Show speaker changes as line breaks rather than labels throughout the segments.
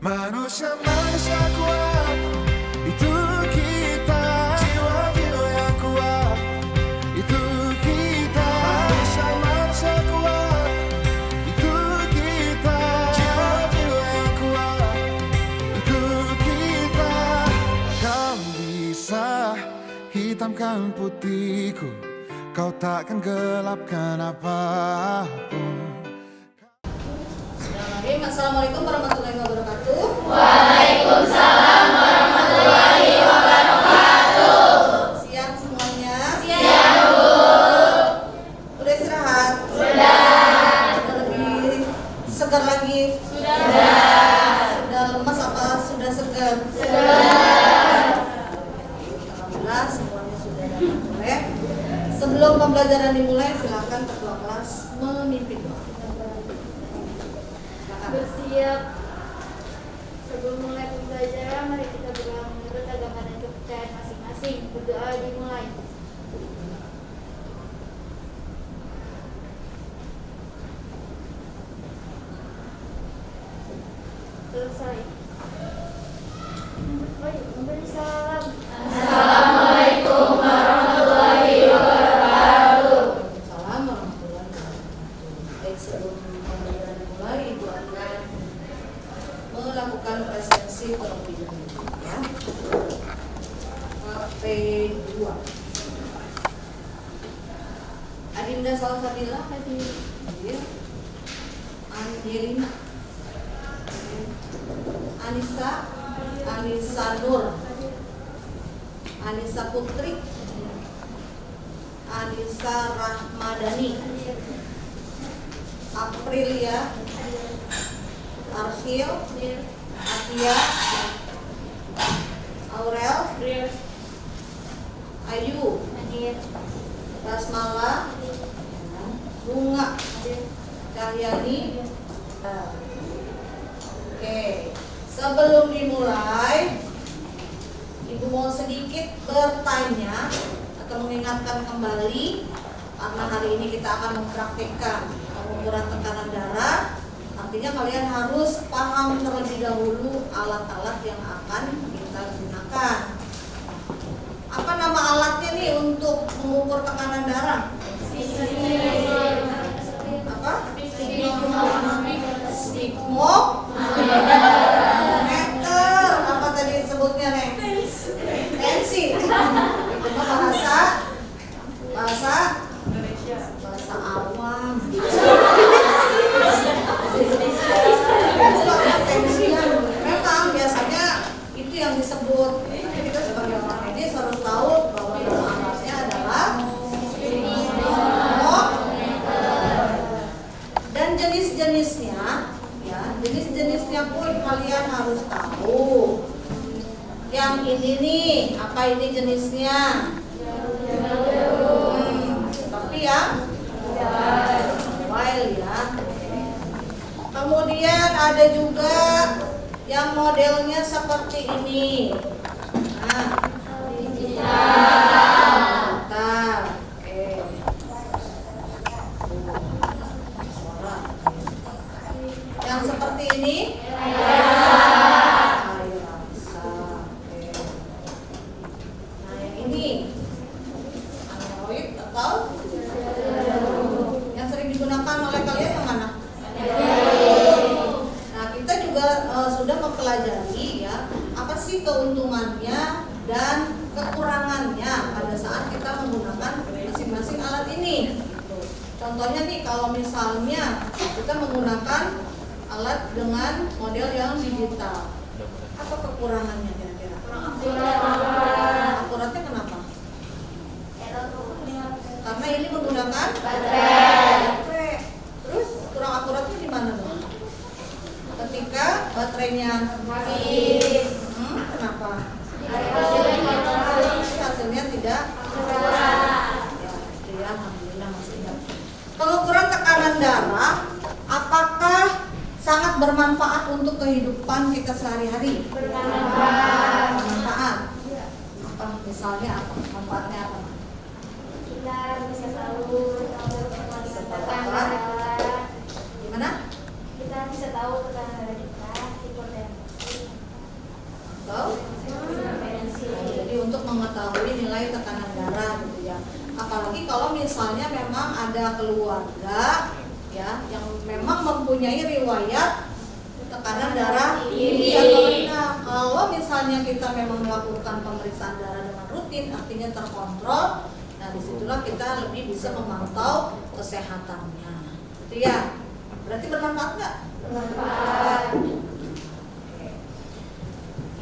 Manusia-manusia kuat, itu kita. Jiwa-jiwa yang kuat, itu kita. Manusia-manusia kuat, itu kita. Jiwa-jiwa yang kuat, itu kita. Kau bisa hitamkan putihku, kau takkan gelapkan apapun.
Assalamualaikum warahmatullahi wabarakatuh.
Waalaikumsalam warahmatullahi wabarakatuh.
Siang semuanya.
Siang, Bu.
Udah istirahat?
Sudah.
Udah lebih segar lagi?
Sudah.
Udah lemas apa sudah segar?
Sudah.
Alhamdulillah semuanya sudah dapat boleh. Sebelum pembelajaran dimulai, silakan ketua kelas memimpin doa.
Bersiap. Sebelum mulai pembelajaran, mari kita berdoa menurut agama dan kepercayaan masing-masing. Berdoa dimulai. Selesai. Memberi salam.
Assalamualaikum warahmatullahi wabarakatuh.
Waalaikumsalam warahmatullahi wabarakatuh. Baik, sebelum pembelajaran dimulai, Ibu akan melakukan presensi terlebih dahulu ya. P2. Adinda Salsabila hadir. Angelina. Anissa Nur. Anissa Putri. Anissa Rahmadani. Aprilia. Arsyil. Atia. Aurel. Ayu. Basmala. Bunga. Cahyani. Oke, sebelum dimulai, Ibu mau sedikit bertanya atau mengingatkan kembali, karena hari ini kita akan mempraktikkan pengukuran tekanan darah. Artinya kalian harus paham terlebih dahulu alat-alat yang akan kita gunakan. Apa nama alatnya nih untuk mengukur tekanan darah? Apa? Stigmometer. Apa tadi sebutnya nih? Tensi. Itu mah bahasa awam. Memang biasanya itu yang disebut. Tapi kita sebagai orang medis harus tahu bahwa nama alatnya adalah dan jenis-jenisnya, ya, jenis-jenisnya pun kalian harus tahu. Yang ini nih, apa ini jenisnya? Tapi yang mobile ya. Kemudian ada juga yang modelnya seperti ini. Nah, digital. Oke. Yang seperti ini? Nah, yang ini Android atau yang sering digunakan oleh kalian yang mana? Nah, kita juga sudah mempelajari ya, apa sih keuntungannya dan kekurangannya pada saat kita menggunakan masing-masing alat ini. Contohnya nih, kalau misalnya kita menggunakan alat dengan model yang digital, apa kekurangannya kira-kira? Akuratnya kenapa? Karena ini menggunakan baterai. Terus kurang akuratnya di mana dong? Ketika baterainya habis. Kenapa? Hasilnya tidak akurat. Ya, alhamdulillah masih ingat. Pengukuran tekanan darah apakah sangat bermanfaat untuk kehidupan kita sehari-hari? Bermanfaat. Apa misalnya apa? Manfaatnya apa?
Kita bisa tahu tekanan darah.
Gimana?
Kita bisa tahu tekanan darah kita, hipertensi.
ya yang memang mempunyai riwayat tekanan darah tinggi atau rendah. Kalau misalnya kita memang melakukan pemeriksaan darah dengan rutin, artinya terkontrol, nah disitulah kita lebih bisa memantau kesehatannya. Gitu ya. Berarti bermanfaat nggak?
Bermanfaat.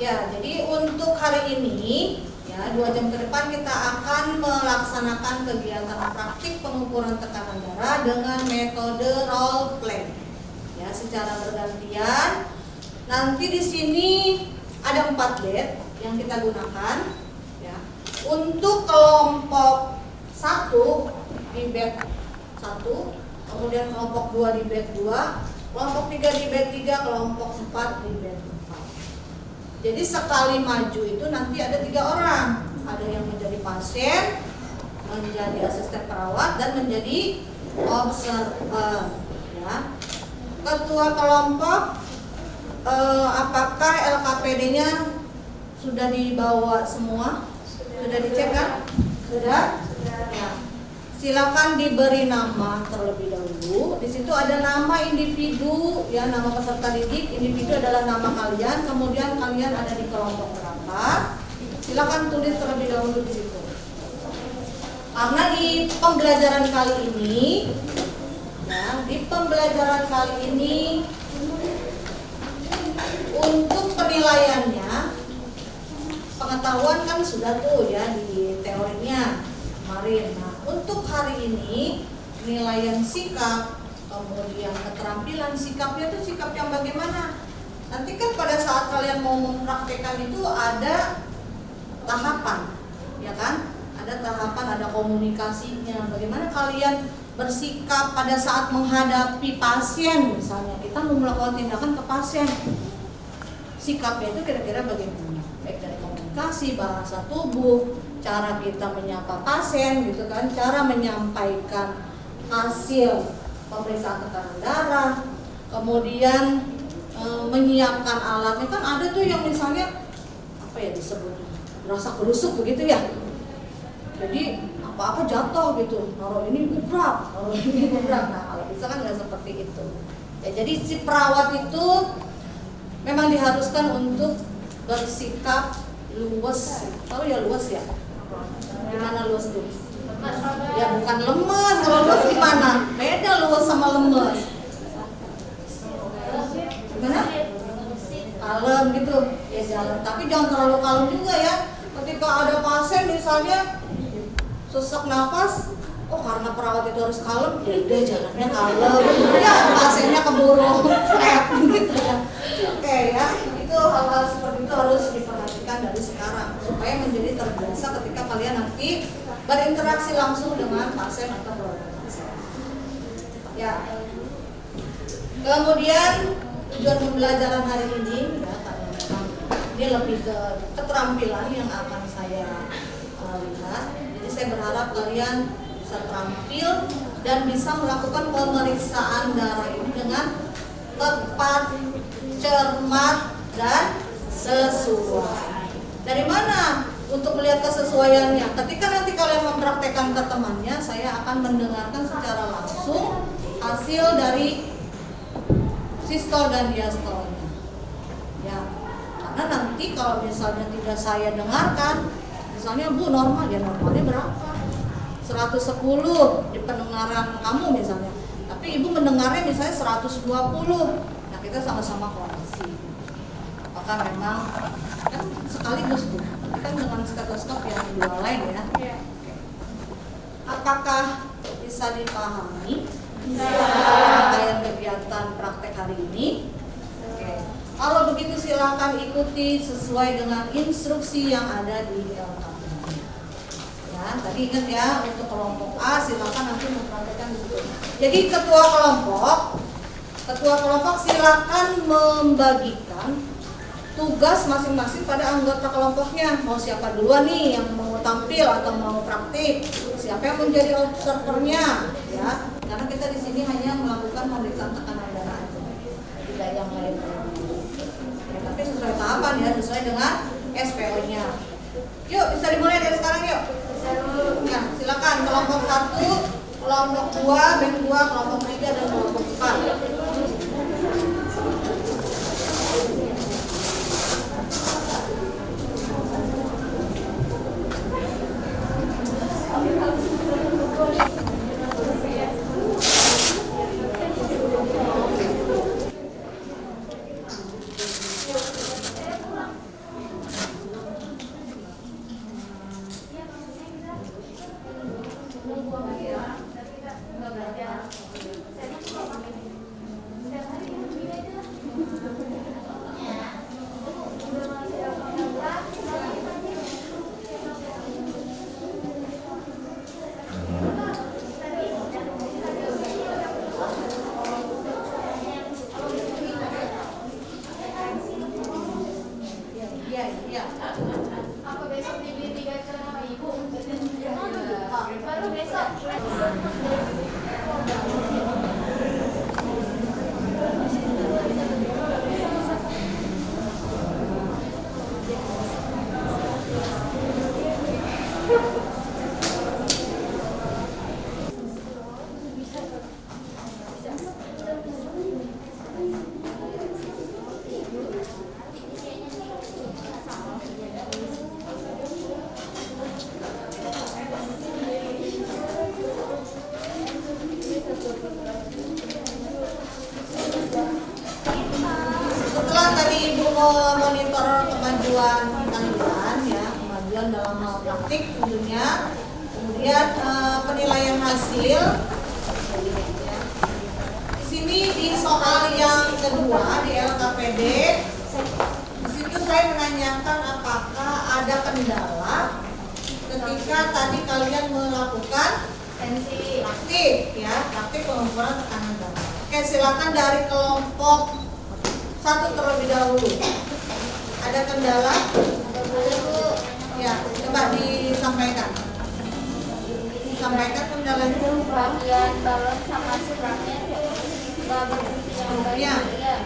Ya, jadi untuk hari ini ya 2 jam ke depan kita akan melaksanakan kegiatan praktik pengukuran tekanan darah dengan metode role play. Ya, secara bergantian. Nanti di sini ada 4 bed yang kita gunakan. Ya. Untuk kelompok 1 di bed 1, kemudian kelompok 2 di bed 2, kelompok 3 di bed 3, kelompok 4 di bed 4. Jadi sekali maju itu nanti ada 3 orang. Ada yang menjadi pasien, menjadi asisten perawat, dan menjadi observer. Ya. Ketua kelompok, apakah LKPD-nya sudah dibawa semua? Sudah dicek kan? Sudah? Ya. Silakan diberi nama terlebih dahulu. Di situ ada nama individu, ya, nama peserta didik. Individu adalah nama kalian. Kemudian kalian ada di kelompok berapa? Silakan tulis terlebih dahulu di situ. Karena di pembelajaran kali ini, ya, di pembelajaran kali ini untuk penilaiannya, pengetahuan kan sudah tuh ya di teorinya kemarin. Nah, untuk hari ini penilaian sikap, kemudian keterampilan sikapnya itu sikap yang bagaimana? Nanti kan pada saat kalian mau mempraktekkan itu ada tahapan, ya kan? Ada tahapan, ada komunikasinya. Bagaimana kalian bersikap pada saat menghadapi pasien, misalnya kita mau melakukan tindakan ke pasien, sikapnya itu kira-kira bagaimana? Baik dari komunikasi, bahasa tubuh, cara kita menyapa pasien, gitu kan, cara menyampaikan hasil pemeriksaan tekanan darah, kemudian menyiapkan alatnya. Kan ada tuh yang misalnya apa ya disebutnya, rasa kerusuk begitu ya. Jadi apa-apa jatuh gitu, naruh ini gubrak, naruh ini gubrak. Nah, kalau bisa kan nggak seperti itu. Ya, jadi si perawat itu memang diharuskan untuk bersikap luwes. Tahu ya luwes ya? Gimana luwes tuh? Ya bukan lemes. Kalau luwes gimana? Beda luwes sama lemes. Gimana? Kalem gitu. Ya jalan. Tapi jangan terlalu kalem juga ya. Ketika ada pasien misalnya sesak nafas, oh karena perawat itu harus kalem, ya udah jalannya kalem, ya pasiennya keburu flat gitu ya. Oke ya, itu hal-hal seperti itu harus diperhatikan dari sekarang supaya menjadi terbiasa ketika kalian nanti berinteraksi langsung dengan pasien atau keluarga pasien. Ya. Kemudian tujuan pembelajaran hari ini ya, karena memang ini lebih ke keterampilan yang akan saya lihat. Saya berharap kalian bisa terampil dan bisa melakukan pemeriksaan darah ini dengan tepat, cermat, dan sesuai. Dari mana untuk melihat kesesuaiannya? Ketika nanti kalian mempraktekkan ke temannya, saya akan mendengarkan secara langsung hasil dari sistol dan diastolnya. Ya, karena nanti kalau misalnya tidak saya dengarkan, misalnya Bu normal, ya normalnya berapa? 110 di pendengaran kamu misalnya. Tapi Ibu mendengarnya misalnya 120. Nah kita sama-sama koreksi. Apakah memang kan sekaligus Bu? Kan dengan stetoskop yang dua lain ya.
Iya.
Apakah bisa dipahami?
Bisa.
Rangkaian kegiatan praktek hari ini. Oke. Kalau begitu silakan ikuti sesuai dengan instruksi yang ada di LKP. Ya, tadi ingat ya untuk kelompok A silakan nanti mempraktekkan itu. Jadi ketua kelompok silakan membagikan tugas masing-masing pada anggota kelompoknya. Mau siapa duluan nih yang mau tampil atau mau praktik? Siapa yang menjadi observernya? Ya, karena kita di sini hanya melakukan pemeriksaan tekanan darah aja, tidak yang lain. Tapi sesuai tahapan ya, sesuai dengan SPO-nya. Yuk, bisa dimulai dari sekarang yuk. Ya, silakan kelompok 1, kelompok 2, band 2, kelompok 3 dan kelompok memonitor kemajuan kalian ya, kemajuan dalam hal praktik tentunya. Kemudian penilaian hasil. Ya. Di sini di soal yang kedua di LKPD, di situ saya menanyakan apakah ada kendala ketika tadi kalian melakukan praktik ya, praktik pengukuran tekanan darah. Oke, silakan dari kelompok 1 terlebih dahulu. Ada kendala? Ya, coba disampaikan. Disampaikan kendalanya.
Bagian balon sama suratnya nggak berfungsi dengan baik.
Ya.
Iya.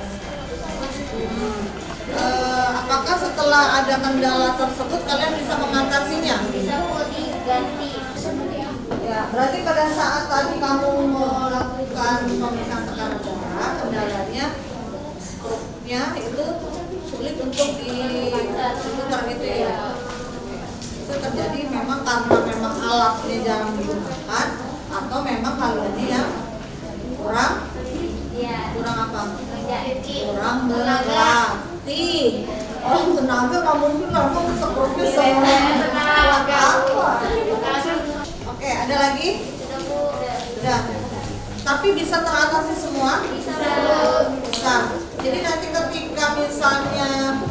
Apakah setelah ada kendala tersebut kalian bisa mengatasinya?
Bisa kok diganti.
Ya, berarti pada saat tadi kamu melakukan pemeriksaan tekanan darah, kendalanya struknya itu sulit untuk diputar gitu ya. Itu terjadi memang karena memang alatnya jarang digunakan atau memang kaliannya yang kurang apa? Kurang berlatih. Oh, tenaga nggak mungkin lah, kamu seperti tenaga apa? Oke, ada lagi? Sudah. Tapi bisa teratasi semua? Bisa. Jadi nanti ketika misalnya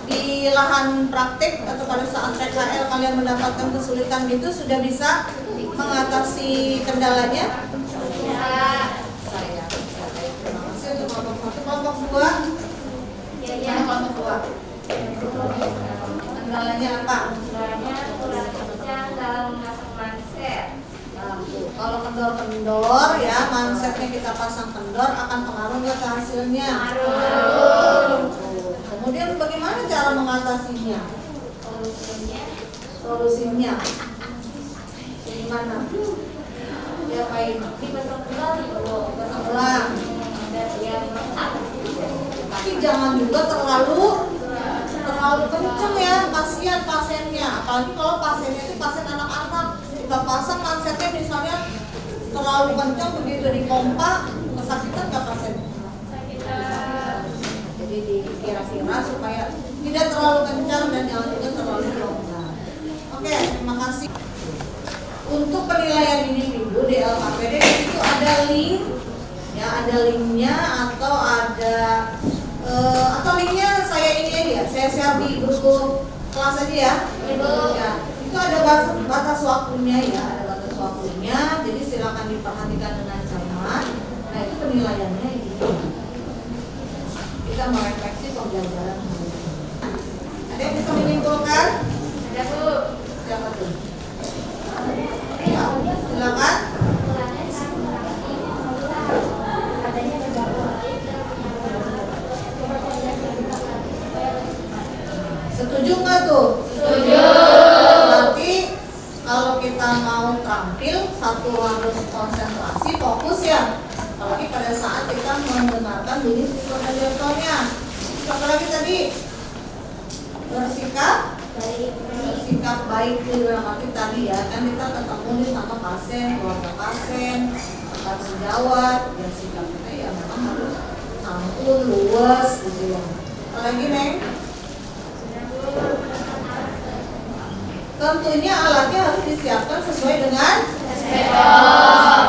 di lahan praktik atau pada saat PKL kalian mendapatkan kesulitan itu sudah bisa mengatasi kendalanya? Bisa. Saya. Terima kasih untuk kelompok 1. Kelompok 2? Ya. Kelompok 2. Kendalanya apa?
Kendalanya kurang kencang dalam memasang manset.
Kalau kendor ya, mansetnya kita pasang kendor akan pengaruh nggak ke hasilnya? Kemudian bagaimana cara mengatasinya? Solusinya gimana? Diapain?
Dipasang kembali.
Pasang ulang. Tapi jangan juga terlalu kenceng ya, kasihan pasiennya. Apalagi kalau pasiennya itu pasien anak-anak, kita pasang mansetnya misalnya terlalu kencang, begitu dipompa kesakitan nggak pasiennya? Jadi dikira-kira supaya tidak terlalu kencang dan jangan juga terlalu longgar. Oke, terima kasih. Untuk penilaian individu di LKPD itu ada link, ya ada linknya atau ada atau linknya saya ini aja ya, saya share di grup kelas aja ya. Ya, itu ada batas waktunya ya, ada batas waktunya. Jadi silakan diperhatikan dengan cermat. Nah itu penilaiannya ini. Kita merefleksi pembelajaran. Ada yang bisa menyimpulkan?
Ada Bu.
Siapa tuh? Ya, silakan. Setuju nggak tuh? Setuju. Berarti kalau kita mau tampil, satu harus konsentrasi, fokus ya. Apalagi pada saat kita mendengarkan bunyi psikoterapinya. Apa lagi tadi? Bersikap baik di dalam arti tadi ya, kan kita ketemu nih sama pasien, keluarga pasien, akan sejawat, ya sikap kita ya memang harus santun, luas gitu ya. Apalagi Neng? Tentunya alatnya harus disiapkan sesuai dengan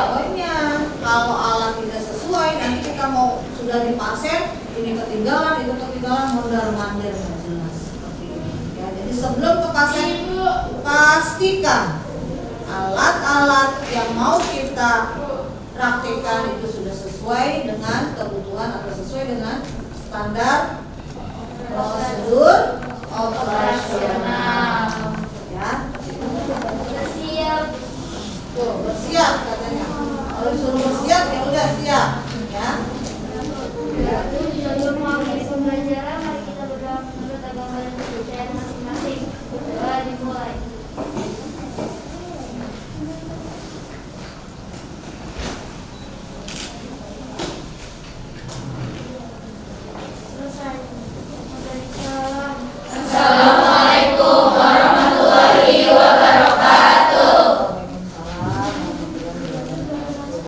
pokoknya kalau alat tidak sesuai nanti kita mau sudah di pasien ini ketinggalan itu ketinggalan mondar mandir nggak jelas seperti ini ya. Jadi sebelum ke pasien pastikan alat-alat yang mau kita praktikkan itu sudah sesuai dengan kebutuhan atau sesuai dengan standar prosedur operasional ya.
Bersiap.
Tuh, bersiap katanya. Kalau disuruh bersiap ya udah siap ya.